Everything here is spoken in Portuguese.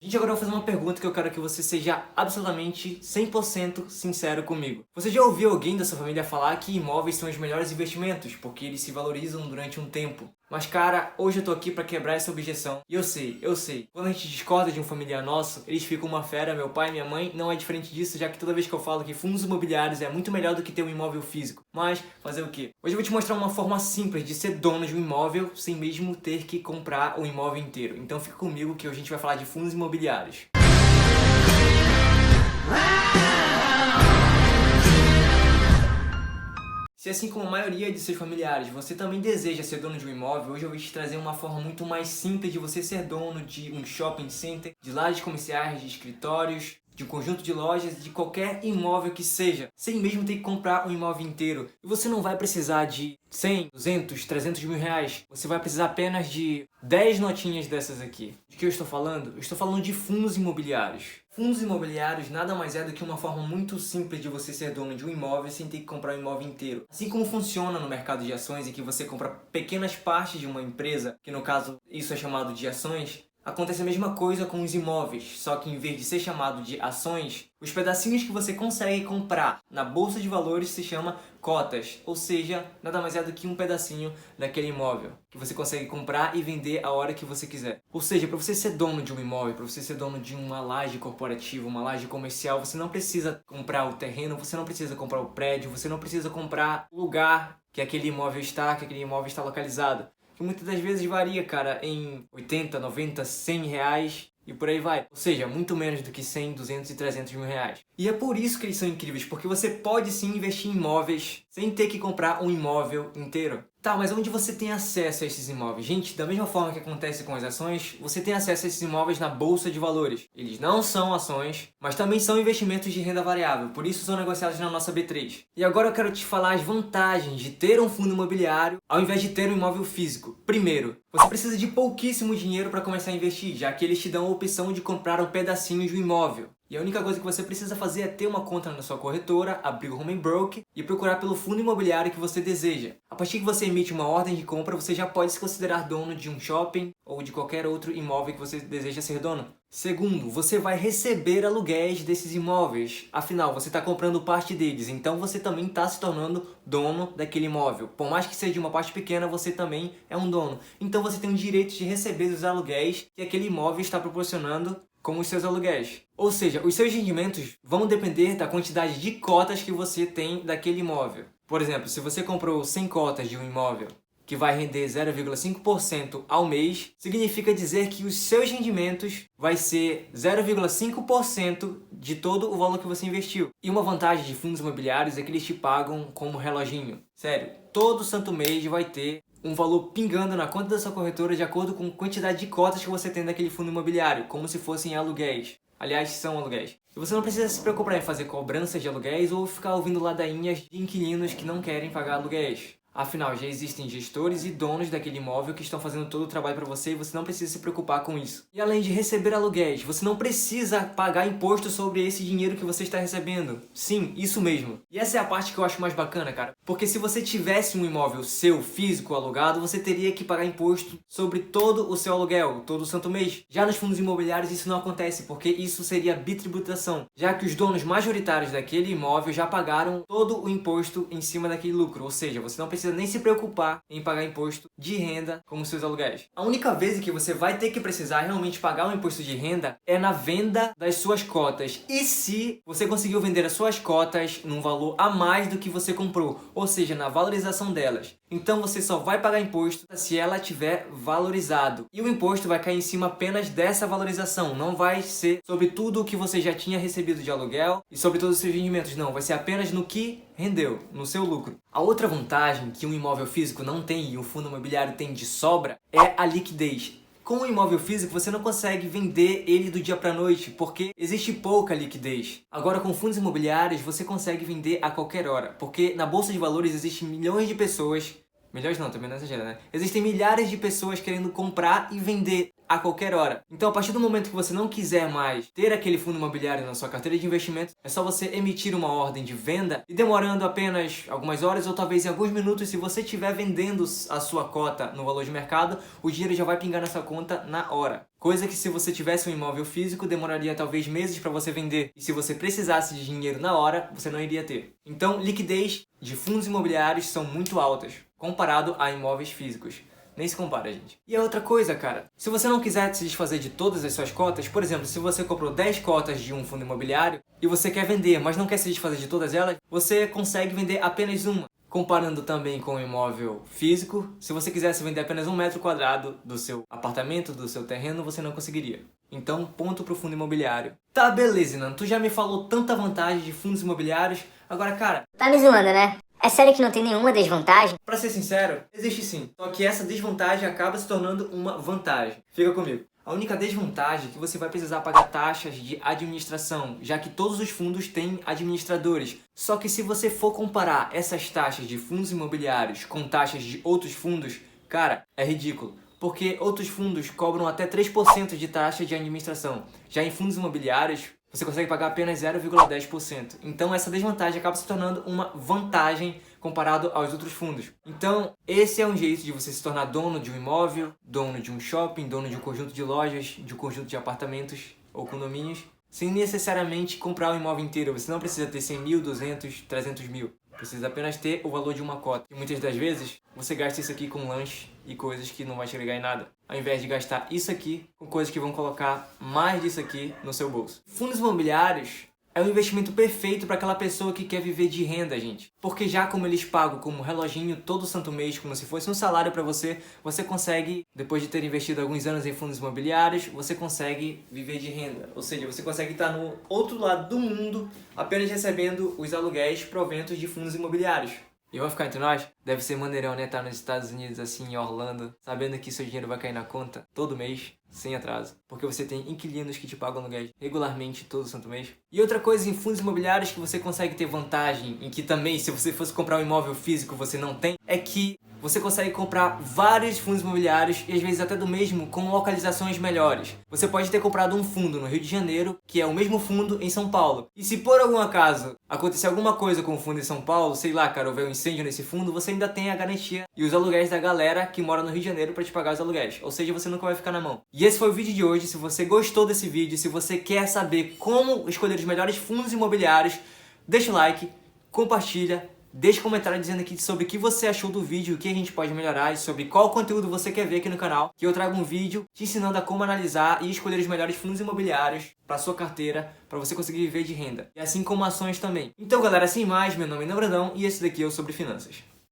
Gente, agora eu vou fazer uma pergunta que eu quero que você seja absolutamente 100% sincero comigo. Você já ouviu alguém da sua família falar que imóveis são os melhores investimentos, porque eles se valorizam durante um tempo? Mas cara, hoje eu tô aqui pra quebrar essa objeção. E eu sei. Quando a gente discorda de um familiar nosso, eles ficam uma fera, meu pai e minha mãe não é diferente disso, já que toda vez que eu falo que fundos imobiliários é muito melhor do que ter um imóvel físico. Mas, fazer o quê? Hoje eu vou te mostrar uma forma simples de ser dono de um imóvel sem mesmo ter que comprar o imóvel inteiro. Então fica comigo que hoje a gente vai falar de fundos imobiliários. Se assim como a maioria de seus familiares, você também deseja ser dono de um imóvel, hoje eu vou te trazer uma forma muito mais simples de você ser dono de um shopping center, de lajes comerciais, de escritórios, de um conjunto de lojas, de qualquer imóvel que seja, sem mesmo ter que comprar um imóvel inteiro. E você não vai precisar de 100, 200, 300 mil reais. Você vai precisar apenas de 10 notinhas dessas aqui. De que eu estou falando? Eu estou falando de fundos imobiliários. Fundos imobiliários nada mais é do que uma forma muito simples de você ser dono de um imóvel sem ter que comprar um imóvel inteiro. Assim como funciona no mercado de ações em que você compra pequenas partes de uma empresa, que no caso isso é chamado de ações, acontece a mesma coisa com os imóveis, só que em vez de ser chamado de ações, os pedacinhos que você consegue comprar na bolsa de valores se chama cotas, ou seja, nada mais é do que um pedacinho daquele imóvel, que você consegue comprar e vender a hora que você quiser. Ou seja, para você ser dono de um imóvel, para você ser dono de uma laje corporativa, uma laje comercial, você não precisa comprar o terreno, você não precisa comprar o prédio, você não precisa comprar o lugar que aquele imóvel está localizado. Que muitas das vezes varia, cara, em 80, 90, 100 reais e por aí vai. Ou seja, muito menos do que 100, 200 e 300 mil reais. E é por isso que eles são incríveis, porque você pode sim investir em imóveis sem ter que comprar um imóvel inteiro. Tá, mas onde você tem acesso a esses imóveis? Gente, da mesma forma que acontece com as ações, você tem acesso a esses imóveis na bolsa de valores. Eles não são ações, mas também são investimentos de renda variável, por isso são negociados na nossa B3. E agora eu quero te falar as vantagens de ter um fundo imobiliário ao invés de ter um imóvel físico. Primeiro, você precisa de pouquíssimo dinheiro para começar a investir, já que eles te dão a opção de comprar um pedacinho de um imóvel. E a única coisa que você precisa fazer é ter uma conta na sua corretora, abrir o Home Broker e procurar pelo fundo imobiliário que você deseja. A partir que você emite uma ordem de compra, você já pode se considerar dono de um shopping ou de qualquer outro imóvel que você deseja ser dono. Segundo, você vai receber aluguéis desses imóveis. Afinal, você está comprando parte deles, então você também está se tornando dono daquele imóvel. Por mais que seja uma parte pequena, você também é um dono. Então você tem o direito de receber os aluguéis que aquele imóvel está proporcionando com os seus aluguéis. Ou seja, os seus rendimentos vão depender da quantidade de cotas que você tem daquele imóvel. Por exemplo, se você comprou 100 cotas de um imóvel que vai render 0,5% ao mês, significa dizer que os seus rendimentos vai ser 0,5% de todo o valor que você investiu. E uma vantagem de fundos imobiliários é que eles te pagam como reloginho. Sério, todo santo mês vai ter um valor pingando na conta da sua corretora de acordo com a quantidade de cotas que você tem daquele fundo imobiliário, como se fossem aluguéis. Aliás, são aluguéis. E você não precisa se preocupar em fazer cobranças de aluguéis ou ficar ouvindo ladainhas de inquilinos que não querem pagar aluguéis. Afinal, já existem gestores e donos daquele imóvel que estão fazendo todo o trabalho para você e você não precisa se preocupar com isso. E além de receber aluguéis, você não precisa pagar imposto sobre esse dinheiro que você está recebendo. Sim, isso mesmo. E essa é a parte que eu acho mais bacana, cara. Porque se você tivesse um imóvel seu, físico, alugado, você teria que pagar imposto sobre todo o seu aluguel, todo o santo mês. Já nos fundos imobiliários isso não acontece, porque isso seria bitributação, já que os donos majoritários daquele imóvel já pagaram todo o imposto em cima daquele lucro. Ou seja, você não precisa nem se preocupar em pagar imposto de renda com os seus aluguéis. A única vez em que você vai ter que precisar realmente pagar um imposto de renda é na venda das suas cotas. E se você conseguiu vender as suas cotas num valor a mais do que você comprou, ou seja, na valorização delas. Então você só vai pagar imposto se ela tiver valorizado. E o imposto vai cair em cima apenas dessa valorização. Não vai ser sobre tudo o que você já tinha recebido de aluguel e sobre todos os seus rendimentos. Não, vai ser apenas no que rendeu, no seu lucro. A outra vantagem que um imóvel físico não tem e um fundo imobiliário tem de sobra é a liquidez. Com o imóvel físico, você não consegue vender ele do dia para a noite, porque existe pouca liquidez. Agora, com fundos imobiliários, você consegue vender a qualquer hora, porque na Bolsa de Valores existem milhões de pessoas, milhões não, também não exagera, né? Existem milhares de pessoas querendo comprar e vender a qualquer hora. Então, a partir do momento que você não quiser mais ter aquele fundo imobiliário na sua carteira de investimento, é só você emitir uma ordem de venda e demorando apenas algumas horas ou talvez em alguns minutos, se você estiver vendendo a sua cota no valor de mercado, o dinheiro já vai pingar nessa conta na hora. Coisa que se você tivesse um imóvel físico, demoraria talvez meses para você vender. E se você precisasse de dinheiro na hora, você não iria ter. Então, liquidez de fundos imobiliários são muito altas, comparado a imóveis físicos. Nem se compara, gente. E a outra coisa, cara, se você não quiser se desfazer de todas as suas cotas, por exemplo, se você comprou 10 cotas de um fundo imobiliário e você quer vender, mas não quer se desfazer de todas elas, você consegue vender apenas uma. Comparando também com o imóvel físico, se você quisesse vender apenas 1 metro quadrado do seu apartamento, do seu terreno, você não conseguiria. Então, ponto pro fundo imobiliário. Tá, beleza, Nando, tu já me falou tanta vantagem de fundos imobiliários, agora, cara... Tá me zoando, né? É sério que não tem nenhuma desvantagem? Pra ser sincero, existe sim. Só que essa desvantagem acaba se tornando uma vantagem. Fica comigo. A única desvantagem é que você vai precisar pagar taxas de administração, já que todos os fundos têm administradores. Só que se você for comparar essas taxas de fundos imobiliários com taxas de outros fundos, cara, é ridículo. Porque outros fundos cobram até 3% de taxa de administração. Já em fundos imobiliários, você consegue pagar apenas 0,10%. Então essa desvantagem acaba se tornando uma vantagem comparado aos outros fundos. Então esse é um jeito de você se tornar dono de um imóvel, dono de um shopping, dono de um conjunto de lojas, de um conjunto de apartamentos ou condomínios, sem necessariamente comprar o imóvel inteiro. Você não precisa ter 100 mil, 200, 300 mil. Precisa apenas ter o valor de uma cota. E muitas das vezes, você gasta isso aqui com lanche e coisas que não vai te agregar em nada. Ao invés de gastar isso aqui com coisas que vão colocar mais disso aqui no seu bolso. Fundos imobiliários é um investimento perfeito para aquela pessoa que quer viver de renda, gente. Porque já como eles pagam como reloginho todo santo mês, como se fosse um salário para você, você consegue, depois de ter investido alguns anos em fundos imobiliários, você consegue viver de renda. Ou seja, você consegue estar no outro lado do mundo apenas recebendo os aluguéis proventos de fundos imobiliários. E vai ficar entre nós? Deve ser maneirão, né? Estar nos Estados Unidos, assim, em Orlando, sabendo que seu dinheiro vai cair na conta todo mês, sem atraso. Porque você tem inquilinos que te pagam aluguéis regularmente todo santo mês. E outra coisa em fundos imobiliários que você consegue ter vantagem, em que também, se você fosse comprar um imóvel físico, você não tem, é que você consegue comprar vários fundos imobiliários e às vezes até do mesmo com localizações melhores. Você pode ter comprado um fundo no Rio de Janeiro, que é o mesmo fundo em São Paulo. E se por algum acaso acontecer alguma coisa com o fundo em São Paulo, sei lá, cara, houver um incêndio nesse fundo, você ainda tem a garantia e os aluguéis da galera que mora no Rio de Janeiro para te pagar os aluguéis. Ou seja, você nunca vai ficar na mão. E esse foi o vídeo de hoje. Se você gostou desse vídeo, se você quer saber como escolher os melhores fundos imobiliários, deixa o like, compartilha. Deixe um comentário dizendo aqui sobre o que você achou do vídeo, o que a gente pode melhorar e sobre qual conteúdo você quer ver aqui no canal. Que eu trago um vídeo te ensinando a como analisar e escolher os melhores fundos imobiliários para sua carteira, para você conseguir viver de renda. E assim como ações também. Então galera, sem mais, meu nome é Brandão e esse daqui é o Sobre Finanças.